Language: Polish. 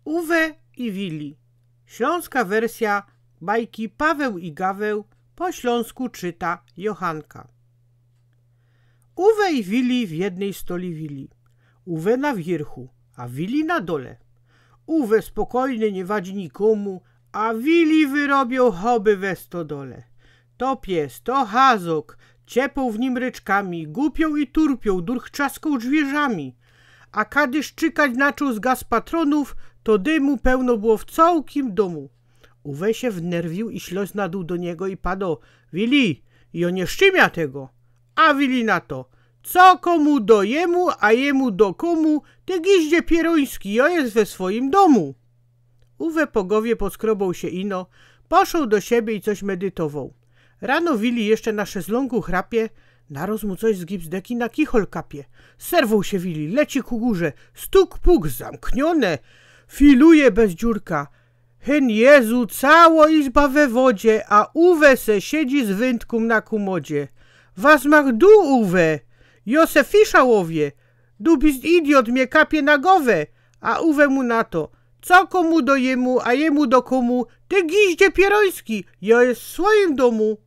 Uwe i Willi. Śląska wersja bajki Paweł i Gaweł, po śląsku czyta Jochanka. Uwe i Willi w jednej stoli wili. Uwe na wierchu, a Willi na dole. Uwe spokojny, nie wadzi nikomu, a Willi wyrobią choby we stodole. To pies, to hazok, ciepą w nim ryczkami, gupią i turpią, durchczaską drzwierzami. A kiedy szczykać naczął z gaz patronów, to dymu pełno było w całkim domu. Uwe się wnerwił i ślos nadł do niego i padł: Willi, i on nie szczymia tego. A Willi na to: co komu do jemu, a jemu do komu, ty giździe pieroński, ja jest we swoim domu. Uwe po głowie podskrobał się ino, poszedł do siebie i coś medytował. Rano Willi jeszcze na szezlongu chrapie, naroz mu coś z gipsdeki na kichol kapie. Serwał się Willi, leci ku górze, stuk puk zamknione, filuje bez dziurka. Hen Jezu, cało izba we wodzie, a Uwe se siedzi z wędką na kumodzie. Was mach du, Uwe, Józefisza łowie, du bist idiot, mnie kapie na głowę. A Uwe mu na to: co komu do jemu, a jemu do komu, ty giździe pieroński, ja jest w swoim domu.